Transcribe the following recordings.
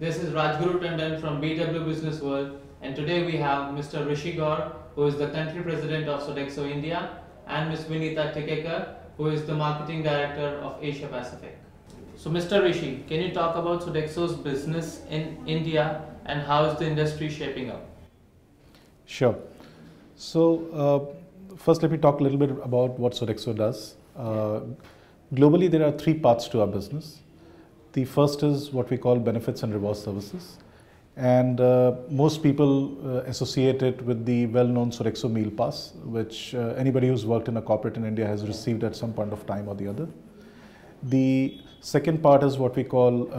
This is Rajguru Tandon from BW Business World, and today we have Mr. Rishi Gaur, who is the country president of Sodexo India, and Ms. Vinita Tikekar, who is the marketing director of Asia Pacific. So, Mr. Rishi, can you talk about Sodexo's business in India and how is the industry shaping up? Sure. So, first let me talk a little bit about what Sodexo does. Globally, there are three parts to our business. The first is what we call benefits and reward services. And most people associate it with the well-known Sodexo Meal Pass, which anybody who's worked in a corporate in India has received at some point of time or the other. The second part is what we call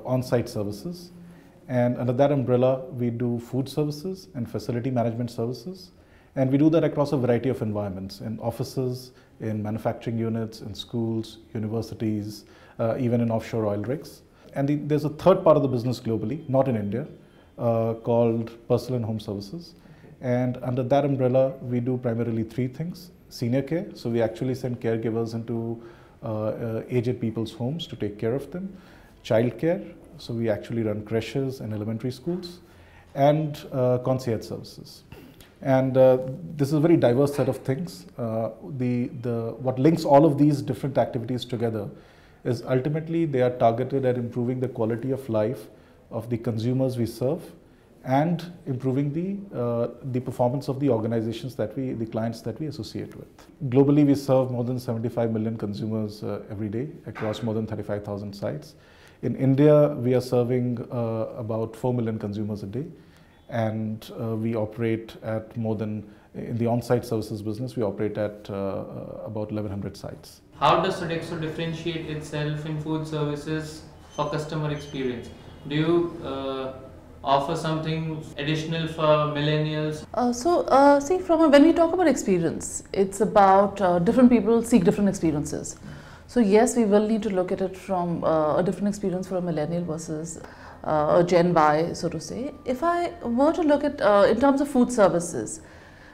on-site services. And under that umbrella, we do food services and facility management services. And we do that across a variety of environments, in offices, in manufacturing units, in schools, universities, even in offshore oil rigs. And there's a third part of the business globally, not in India, called personal and home services. And under that umbrella, we do primarily three things. Senior care, so we actually send caregivers into aged people's homes to take care of them. Child care, so we actually run creches and elementary schools. And concierge services. And this is a very diverse set of things. What links all of these different activities together is ultimately they are targeted at improving the quality of life of the consumers we serve and improving the performance of the organizations the clients that we associate with. Globally, we serve more than 75 million consumers every day across more than 35,000 sites. In India, we are serving about 4 million consumers a day. And we operate at more than, in the on-site services business, we operate at about 1,100 sites. How does Sodexo differentiate itself in food services for customer experience? Do you offer something additional for millennials? See, when we talk about experience, it's about different people seek different experiences. So yes, we will need to look at it from a different experience for a millennial versus a Gen Y, so to say. If I were to look at in terms of food services,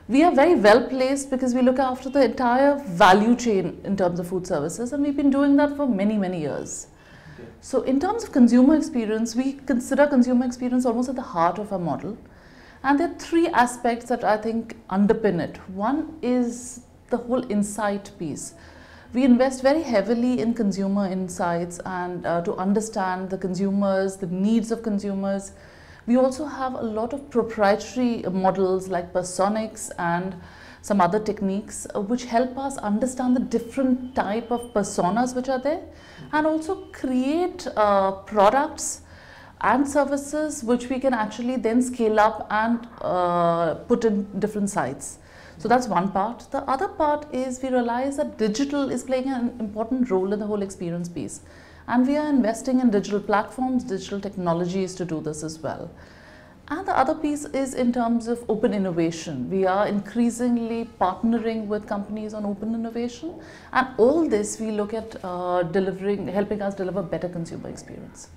we are very well placed because we look after the entire value chain in terms of food services, and we've been doing that for many, many years. Okay. So in terms of consumer experience, we consider consumer experience almost at the heart of our model. And there are three aspects that I think underpin it. One is the whole insight piece. We invest very heavily in consumer insights and to understand the consumers, the needs of consumers. We also have a lot of proprietary models like Personix and some other techniques which help us understand the different type of personas which are there and also create products and services which we can actually then scale up and put in different sites. So that's one part. The other part is we realize that digital is playing an important role in the whole experience piece. And we are investing in digital platforms, digital technologies to do this as well. And the other piece is in terms of open innovation. We are increasingly partnering with companies on open innovation. And all this we look at helping us deliver better consumer experience.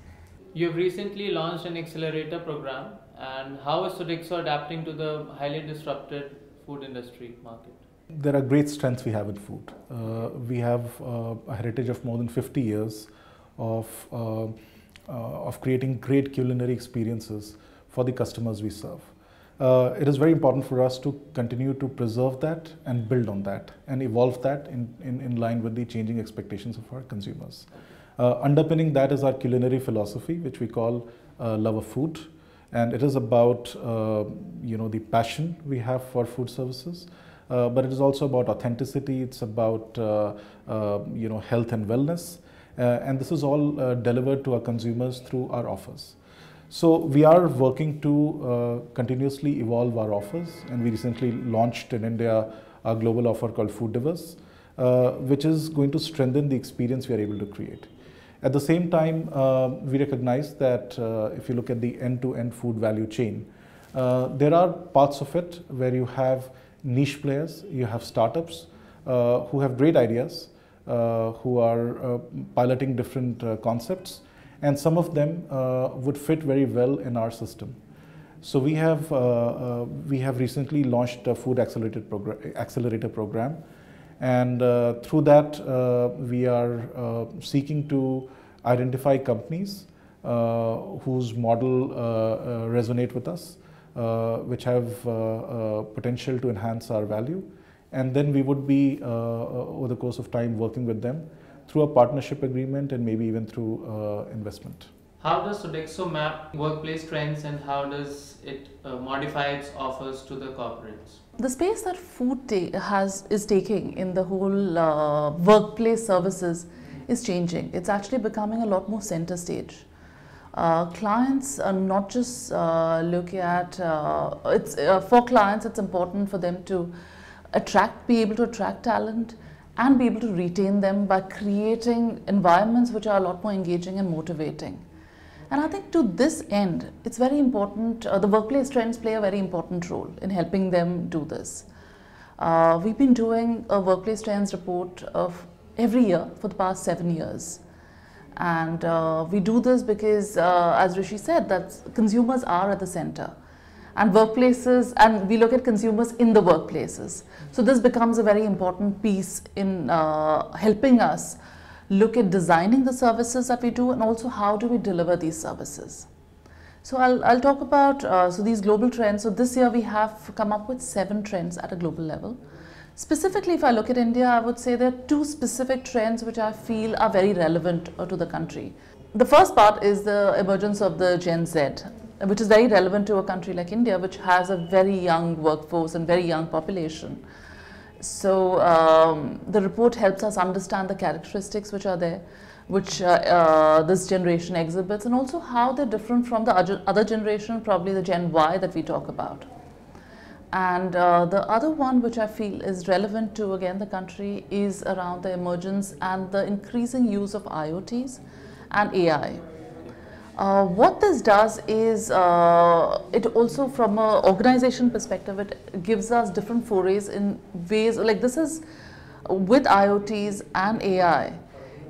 You've recently launched an accelerator program. And how is Sodexo adapting to the highly disrupted food industry market? There are great strengths we have in food. We have a heritage of more than 50 years of creating great culinary experiences for the customers we serve. It is very important for us to continue to preserve that and build on that and evolve that in line with the changing expectations of our consumers. Underpinning that is our culinary philosophy, which we call love of food. And it is about the passion we have for food services, but it is also about authenticity. It's about health and wellness, and this is all delivered to our consumers through our offers. So we are working to continuously evolve our offers, and we recently launched in India a global offer called Food Divas, which is going to strengthen the experience we are able to create. At the same time, we recognize that if you look at the end-to-end food value chain, there are parts of it where you have niche players, you have startups who have great ideas, who are piloting different concepts, and some of them would fit very well in our system. So we have recently launched a food accelerator program. And through that, we are seeking to identify companies whose model resonate with us, which have potential to enhance our value. And then we would be, over the course of time, working with them through a partnership agreement and maybe even through investment. How does Sodexo map workplace trends and how does it modify its offers to the corporates? The space that food is taking in the whole workplace services is changing. It's actually becoming a lot more center stage. Clients are not just look at, for clients it's important for them to be able to attract talent and be able to retain them by creating environments which are a lot more engaging and motivating. And I think to this end, it's very important, the workplace trends play a very important role in helping them do this. We've been doing a workplace trends report of every year for the past 7 years. And we do this because, as Rishi said, that consumers are at the center. And workplaces, and we look at consumers in the workplaces. So this becomes a very important piece in helping us look at designing the services that we do and also how do we deliver these services. So I'll talk about so these global trends. So this year we have come up with 7 trends at a global level. Specifically, if I look at India, I would say there are 2 specific trends which I feel are very relevant to the country. The first part is the emergence of the Gen Z, which is very relevant to a country like India, which has a very young workforce and very young population. So the report helps us understand the characteristics which are there, which this generation exhibits, and also how they're different from the other generation, probably the Gen Y that we talk about. And the other one which I feel is relevant to, again, the country is around the emergence and the increasing use of IoTs and AI. What this does is, it also from an organization perspective, it gives us different forays in ways, like this is with IoTs and AI,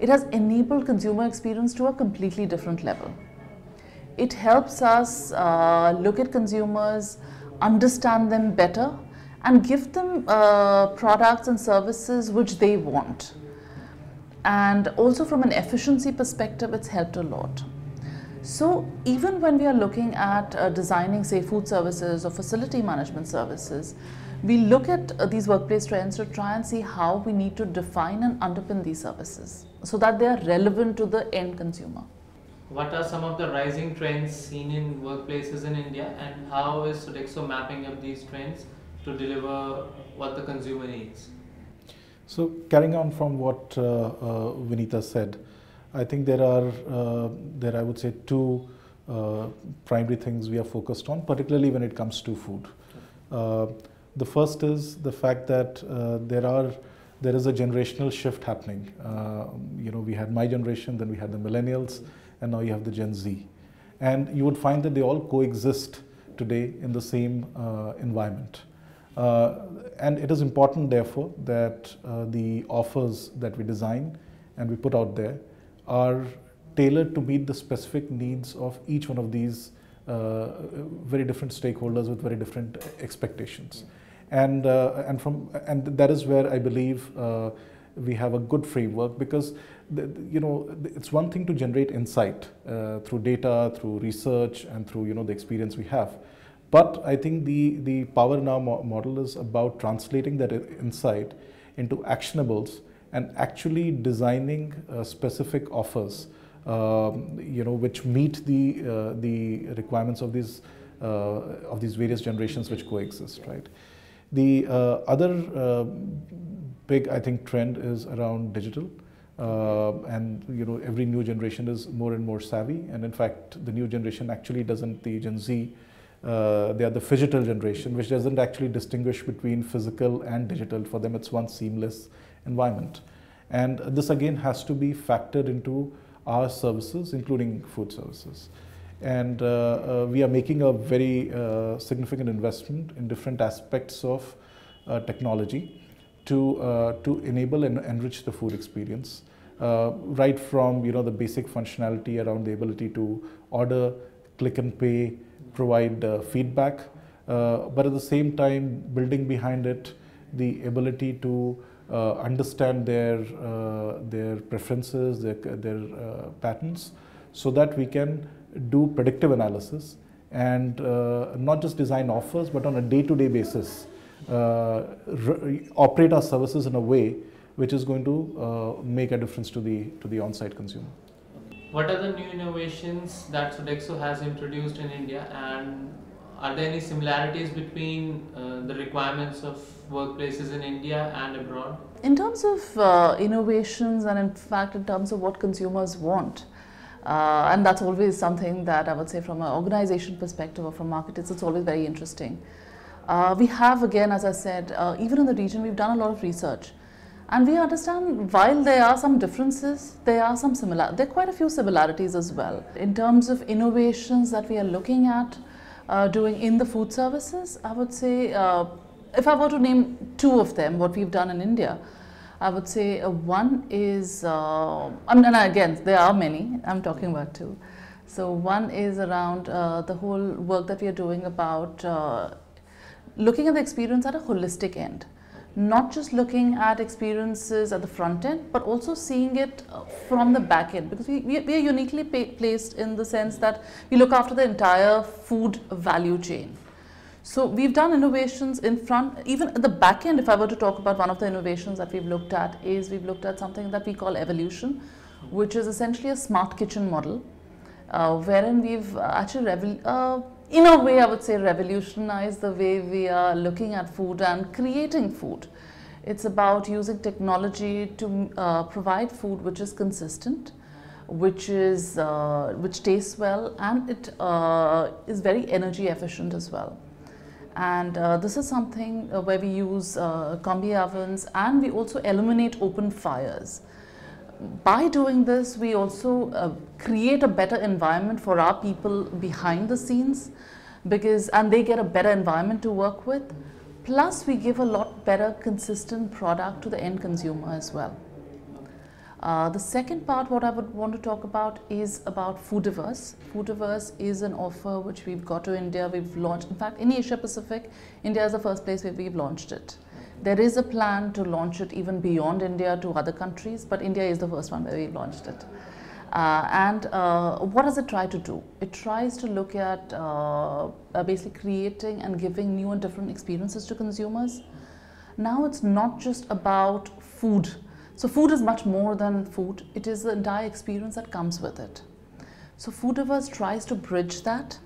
it has enabled consumer experience to a completely different level. It helps us look at consumers, understand them better, and give them products and services which they want. And also from an efficiency perspective, it's helped a lot. So even when we are looking at designing, say, food services or facility management services, we look at these workplace trends to try and see how we need to define and underpin these services so that they are relevant to the end consumer. What are some of the rising trends seen in workplaces in India, and how is Sodexo mapping up these trends to deliver what the consumer needs? So carrying on from what Vinita said, I think there I would say 2 primary things we are focused on, particularly when it comes to food. The first is the fact that there is a generational shift happening. We had my generation, then we had the millennials, and now you have the Gen Z. And you would find that they all coexist today in the same environment. And it is important, therefore, that the offers that we design and we put out there are tailored to meet the specific needs of each one of these very different stakeholders with very different expectations. And that is where I believe we have a good framework, because it's one thing to generate insight through data, through research, and through the experience we have. But I think the Power Now model is about translating that insight into actionables and actually designing specific offers, which meet the requirements of these various generations which coexist, right? The other big, I think, trend is around digital, and every new generation is more and more savvy. And in fact, the new generation actually doesn't, the Gen Z, they are the phygital generation, which doesn't actually distinguish between physical and digital. For them, it's one seamless environment. And this again has to be factored into our services, including food services. And we are making a very significant investment in different aspects of technology to enable and enrich the food experience, right from the basic functionality around the ability to order, click and pay, provide feedback, but at the same time building behind it the ability to understand their preferences, their patterns, so that we can do predictive analysis and not just design offers, but on a day-to-day basis, operate our services in a way which is going to make a difference to the on-site consumer. What are the new innovations that Sodexo has introduced in India, and are there any similarities between the requirements of workplaces in India and abroad? In terms of innovations, and in fact in terms of what consumers want, and that's always something that I would say from an organization perspective or from marketers, it's always very interesting. We have, again, as I said, even in the region, we've done a lot of research. And we understand while there are some differences, there are quite a few similarities as well. In terms of innovations that we are looking at doing in the food services, I would say, if I were to name two of them, what we've done in India, I would say one is, and again, there are many, I'm talking about two. So one is around the whole work that we are doing about looking at the experience at a holistic end. Not just looking at experiences at the front end, but also seeing it from the back end, because we are uniquely placed in the sense that we look after the entire food value chain. So we've done innovations in front, even at the back end. If I were to talk about one of the innovations that we've looked at, is we've looked at something that we call evolution, which is essentially a smart kitchen model, wherein we've actually in a way, I would say, revolutionize the way we are looking at food and creating food. It's about using technology to provide food which is consistent, which tastes well, and it is very energy efficient as well. And this is something where we use combi ovens, and we also eliminate open fires. By doing this, we also create a better environment for our people behind the scenes, and they get a better environment to work with. Plus, we give a lot better consistent product to the end consumer as well. The second part, what I would want to talk about, is about Foodiverse. Foodiverse is an offer which we've got to India. We've launched, in fact, in Asia Pacific, India is the first place where we've launched it. There is a plan to launch it even beyond India to other countries, but India is the first one where we launched it. What does it try to do? It tries to look at basically creating and giving new and different experiences to consumers. Now it's not just about food. So food is much more than food. It is the entire experience that comes with it. So Foodiverse tries to bridge that.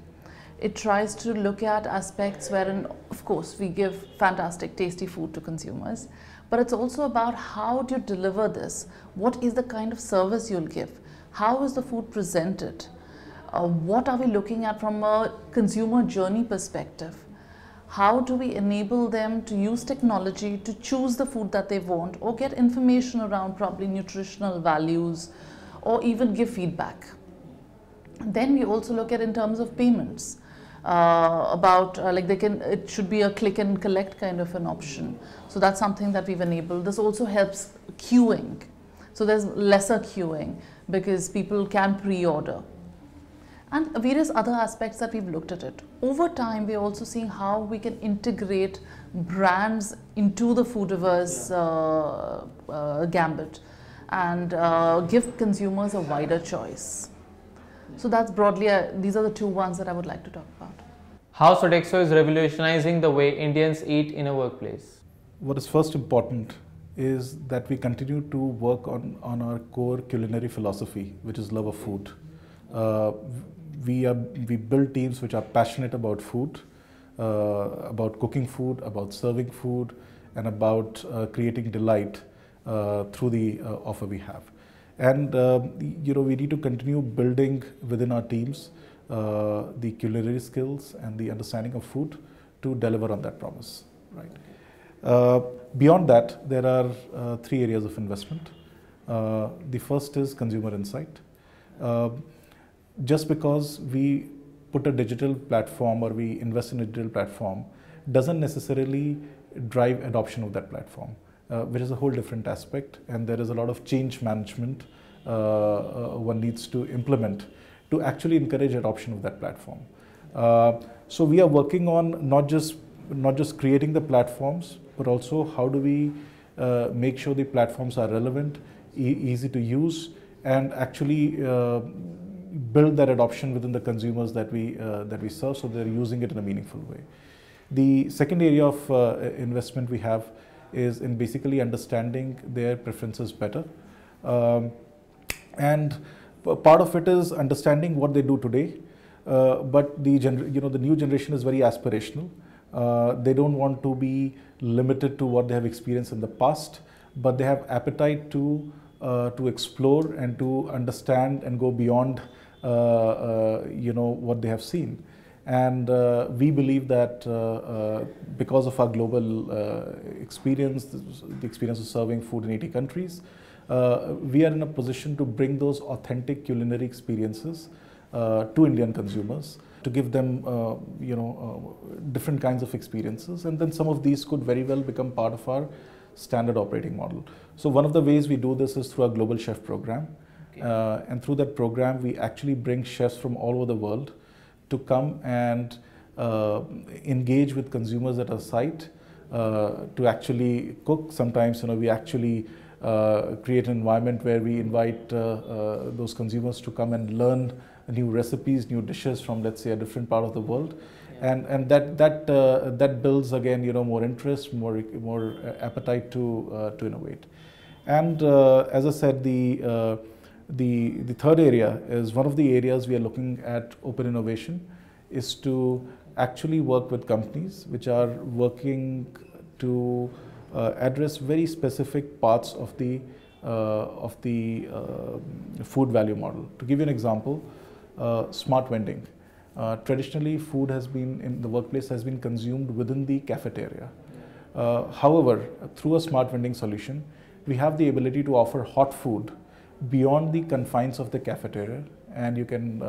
It tries to look at aspects wherein, of course, we give fantastic, tasty food to consumers, but it's also about how do you deliver this? What is the kind of service you'll give? How is the food presented? What are we looking at from a consumer journey perspective? How do we enable them to use technology to choose the food that they want, or get information around probably nutritional values, or even give feedback? Then we also look at in terms of payments. It should be a click and collect kind of an option. So that's something that we've enabled. This also helps queuing. So there's lesser queuing because people can pre-order. And various other aspects that we've looked at it. Over time, we're also seeing how we can integrate brands into the Foodiverse gambit and give consumers a wider choice. So that's broadly, these are the two ones that I would like to talk about. How Sodexo is revolutionizing the way Indians eat in a workplace? What is first important is that we continue to work on our core culinary philosophy, which is love of food. We build teams which are passionate about food, about cooking food, about serving food, and about creating delight through the offer we have. And we need to continue building within our teams the culinary skills and the understanding of food to deliver on that promise. Right. Beyond that, there are three areas of investment. The first is consumer insight. Just because we put a digital platform or we invest in a digital platform doesn't necessarily drive adoption of that platform, which is a whole different aspect, and there is a lot of change management one needs to implement to actually encourage adoption of that platform. So we are working on not just creating the platforms, but also how do we make sure the platforms are relevant, easy to use, and actually build that adoption within the consumers that we serve, so they're using it in a meaningful way. The second area of investment we have is in basically understanding their preferences better, and part of it is understanding what they do today. But the new generation is very aspirational. They don't want to be limited to what they have experienced in the past, but they have appetite to explore and to understand and go beyond what they have seen. And we believe that because of our global experience, the experience of serving food in 80 countries, we are in a position to bring those authentic culinary experiences to Indian consumers, to give them different kinds of experiences, and then some of these could very well become part of our standard operating model. So one of the ways we do this is through our Global Chef program. Okay. And through that program, we actually bring chefs from all over the world to come and engage with consumers at our site to actually cook. Sometimes, we actually create an environment where we invite those consumers to come and learn new recipes, new dishes from, let's say, a different part of the world. Yeah. And that builds again, more interest, more appetite to innovate. And as I said, the third area is one of the areas we are looking at open innovation, is to actually work with companies which are working to address very specific parts of the food value model. To give you an example, smart vending. Traditionally, food has been in the workplace has been consumed within the cafeteria. However, through a smart vending solution, we have the ability to offer hot food beyond the confines of the cafeteria, and you can,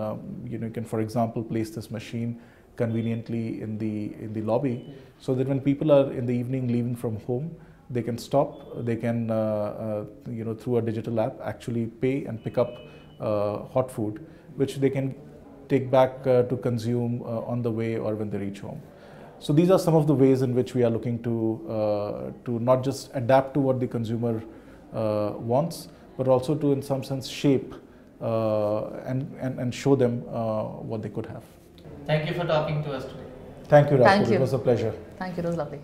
for example, place this machine conveniently in the lobby, so that when people are in the evening leaving from home, they can stop, they can, through a digital app, actually pay and pick up hot food, which they can take back to consume on the way or when they reach home. So these are some of the ways in which we are looking to not just adapt to what the consumer wants, but also to, in some sense, shape and show them what they could have. Thank you for talking to us today. Thank you, Raj. Thank you. It was a pleasure. Thank you. It was lovely.